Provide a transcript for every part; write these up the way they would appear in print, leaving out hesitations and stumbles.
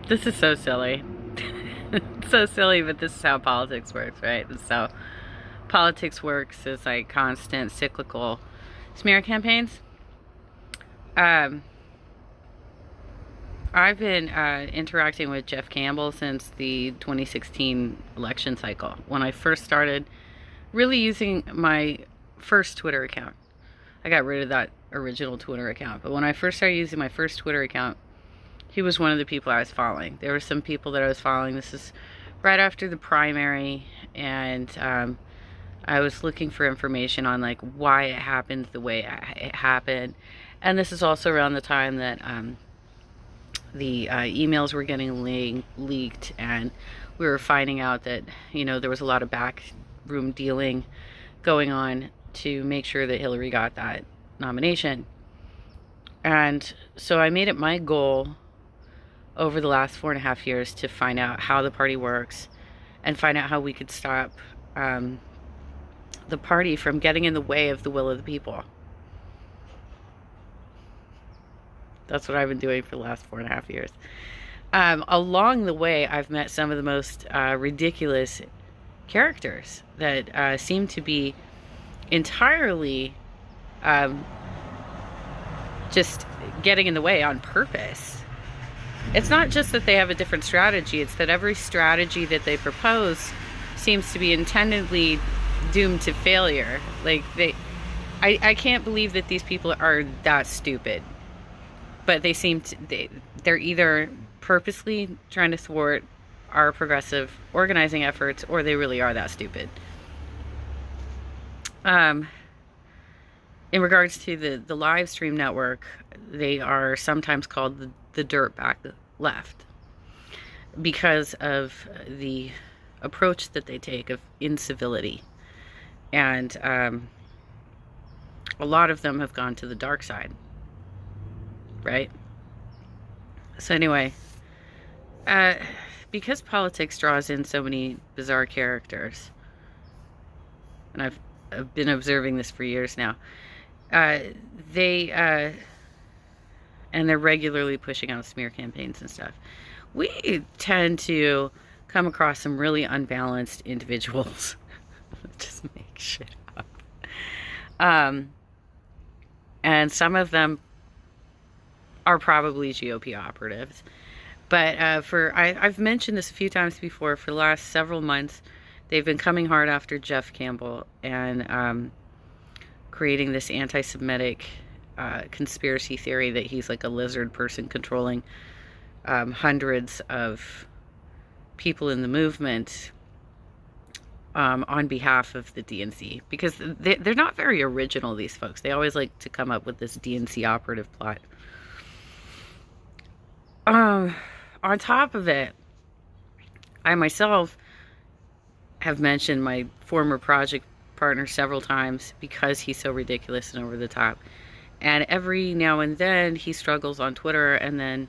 This is so silly. It's so silly, but this is how politics works, right? This is how politics works, is like constant cyclical smear campaigns. I've been interacting with Jeff Campbell since the 2016 election cycle, when I first started really using my first Twitter account. I got rid of that original Twitter account, but when I first started using my first Twitter account, he was one of the people I was following. There were some people that I was following. This is right after the primary, and I was looking for information on like why it happened the way it happened. And this is also around the time that the emails were getting leaked, and we were finding out that, you know, there was a lot of backroom dealing going on to make sure that Hillary got that nomination. And so I made it my goal over the last 4.5 years to find out how the party works and find out how we could stop the party from getting in the way of the will of the people. That's what I've been doing for the last 4.5 years. Along the way, I've met some of the most ridiculous characters that seem to be entirely just getting in the way on purpose. It's not just that they have a different strategy, it's that every strategy that they propose seems to be intendedly doomed to failure. Like, I can't believe that these people are that stupid. But they seem to, they're either purposely trying to thwart our progressive organizing efforts, or they really are that stupid. In regards to the live stream network, they are sometimes called the dirtbag left because of the approach that they take of incivility. And a lot of them have gone to the dark side. Right? So anyway, because politics draws in so many bizarre characters, and I've been observing this for years now, and they're regularly pushing out smear campaigns and stuff, we tend to come across some really unbalanced individuals. Just make shit up. And some of them are probably GOP operatives. But I've mentioned this a few times before, for the last several months, they've been coming hard after Jeff Campbell and creating this anti-Semitic conspiracy theory that he's like a lizard person controlling hundreds of people in the movement on behalf of the DNC. Because they're not very original, these folks. They always like to come up with this DNC operative plot. On top of it, I myself have mentioned my former project partner several times because he's so ridiculous and over the top. And every now and then he struggles on Twitter and then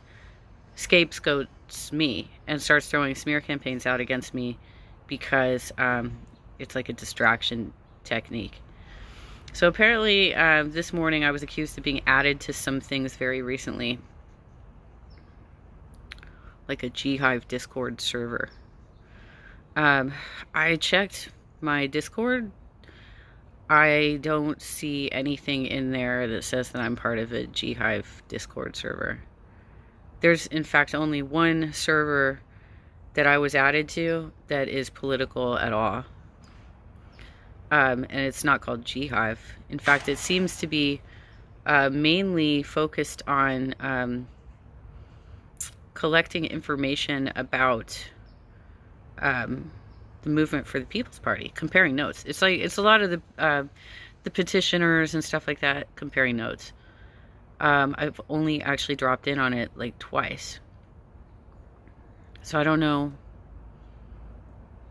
scapegoats me and starts throwing smear campaigns out against me because it's like a distraction technique. So apparently this morning I was accused of being added to some things very recently, like a GHive Discord server. I checked my Discord. I don't see anything in there that says that I'm part of a GHive Discord server. There's, in fact, only one server that I was added to that is political at all. And it's not called GHive. In fact, it seems to be mainly focused on collecting information about the movement for the People's Party, comparing notes. It's a lot of the petitioners and stuff like that comparing notes. I've only actually dropped in on it like twice, so I don't know.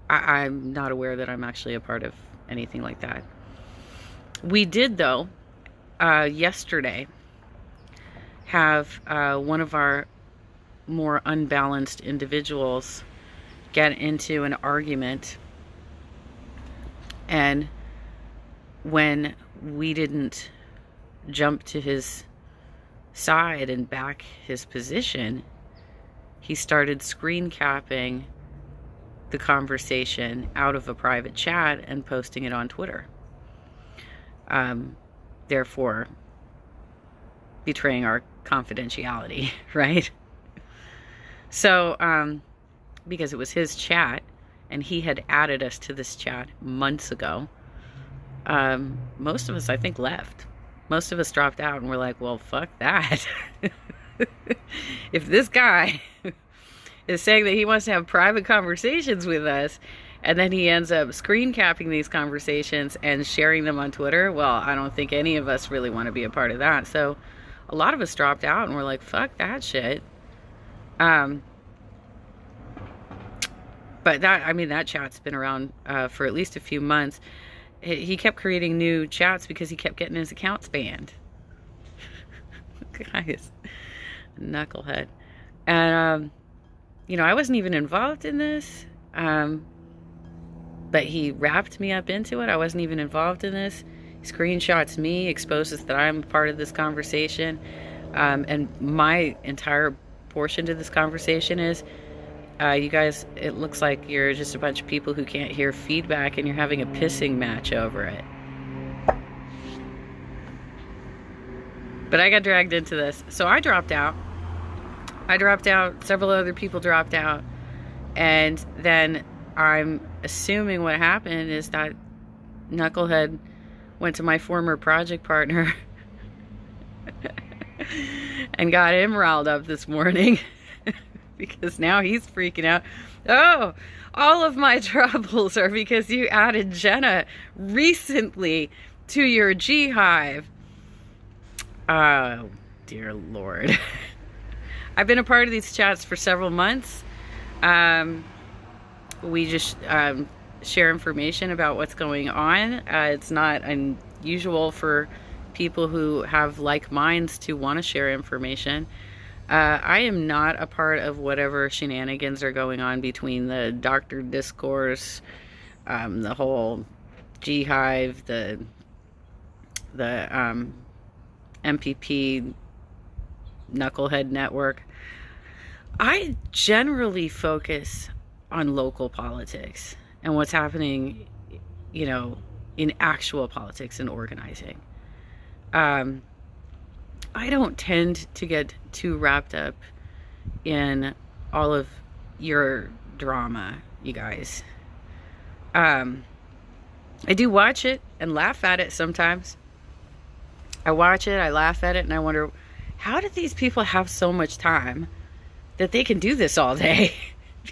I'm not aware that I'm actually a part of anything like that. We did, though, yesterday have one of our more unbalanced individuals get into an argument, and when we didn't jump to his side and back his position, he started screen capping the conversation out of a private chat and posting it on Twitter. Therefore, betraying our confidentiality, right? So, because it was his chat, and he had added us to this chat months ago, most of us, I think, left. Most of us dropped out and were like, well, fuck that. If this guy is saying that he wants to have private conversations with us, and then he ends up screen capping these conversations and sharing them on Twitter, well, I don't think any of us really want to be a part of that. So a lot of us dropped out and we're like, fuck that shit. But that, I mean, that chat's been around for at least a few months. He kept creating new chats because he kept getting his accounts banned. Guys, knucklehead. And, you know, I wasn't even involved in this. But he wrapped me up into it. I wasn't even involved in this. He screenshots me, exposes that I'm part of this conversation. And my entire portion to this conversation is, you guys, it looks like you're just a bunch of people who can't hear feedback and you're having a pissing match over it. But I got dragged into this. So I dropped out. Several other people dropped out. And then I'm assuming what happened is that knucklehead went to my former project partner and got him riled up this morning. Because now he's freaking out. Oh, all of my troubles are because you added Jenna recently to your GHive. Oh, dear Lord. I've been a part of these chats for several months. We just share information about what's going on. It's not unusual for people who have like minds to want to share information. I am not a part of whatever shenanigans are going on between the doctor discourse, the whole GHive, the MPP knucklehead network. I generally focus on local politics and what's happening, you know, in actual politics and organizing. I don't tend to get too wrapped up in all of your drama, you guys. I do watch it and laugh at it sometimes. I watch it, I laugh at it, and I wonder, how did these people have so much time that they can do this all day?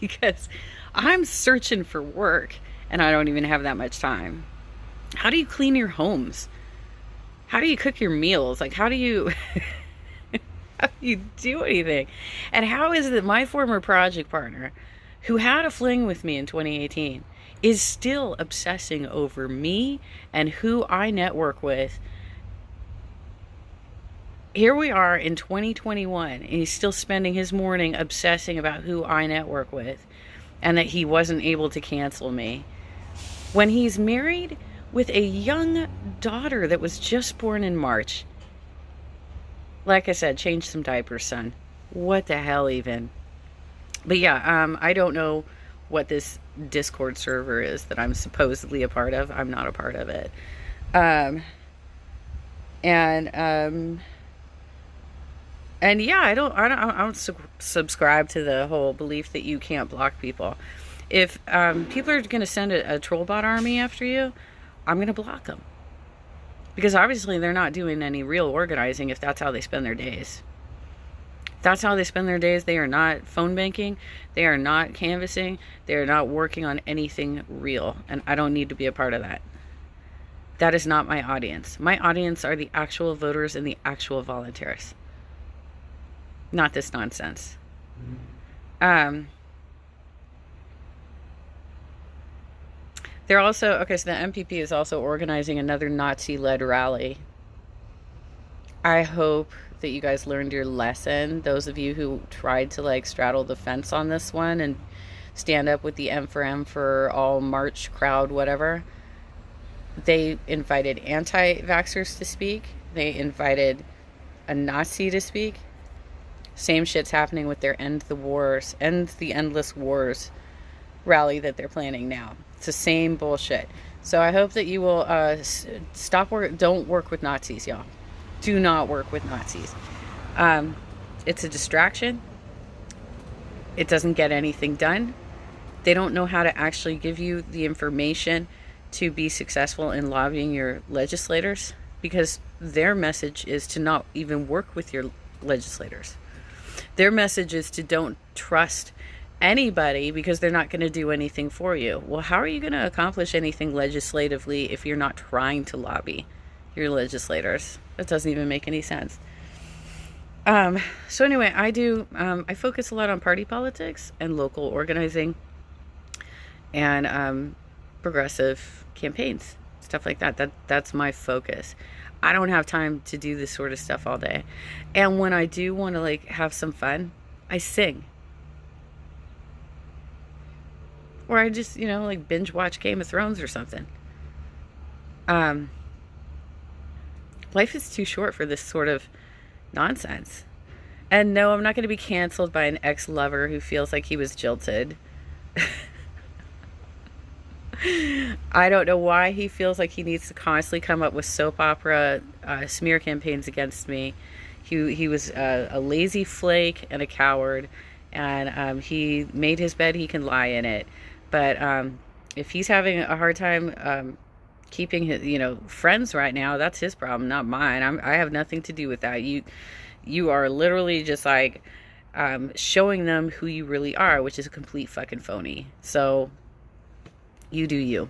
Because I'm searching for work and I don't even have that much time. How do you clean your homes? How do you cook your meals? Like, how do you how do you do anything? And how is it that my former project partner, who had a fling with me in 2018, is still obsessing over me and who I network with? Here we are in 2021, and he's still spending his morning obsessing about who I network with and that he wasn't able to cancel me, when he's married with a young daughter that was just born in March. Like I said, change some diapers, son. What the hell even? But yeah, I don't know what this Discord server is that I'm supposedly a part of. I'm not a part of it. And yeah, I don't subscribe to the whole belief that you can't block people. If people are going to send a troll bot army after you, I'm going to block them. Because obviously they're not doing any real organizing if that's how they spend their days. If that's how they spend their days. They are not phone banking. They are not canvassing. They are not working on anything real. And I don't need to be a part of that. That is not my audience. My audience are the actual voters and the actual volunteers. Not this nonsense. They're also, okay, so the MPP is also organizing another Nazi-led rally. I hope that you guys learned your lesson. Those of you who tried to like straddle the fence on this one and stand up with the M for M for all March crowd, whatever. They invited anti-vaxxers to speak. They invited a Nazi to speak. Same shit's happening with their End the Endless Wars rally that they're planning now. It's the same bullshit. So I hope that you will don't work with Nazis, y'all. Do not work with Nazis. It's a distraction. It doesn't get anything done. They don't know how to actually give you the information to be successful in lobbying your legislators, because their message is to not even work with your legislators. Their message is to don't trust anybody because they're not going to do anything for you. Well, how are you going to accomplish anything legislatively if you're not trying to lobby your legislators? That doesn't even make any sense. So anyway, I focus a lot on party politics and local organizing and progressive campaigns, stuff like that. That's my focus. I don't have time to do this sort of stuff all day. And when I do want to like have some fun, I sing. Or I just, like binge watch Game of Thrones or something. Life is too short for this sort of nonsense. And no, I'm not going to be canceled by an ex-lover who feels like he was jilted. I don't know why he feels like he needs to constantly come up with soap opera smear campaigns against me. He was a lazy flake and a coward, and he made his bed, he can lie in it. But if he's having a hard time keeping his friends right now, that's his problem, not mine. I have nothing to do with that. You are literally just like showing them who you really are, which is a complete fucking phony. So you do you.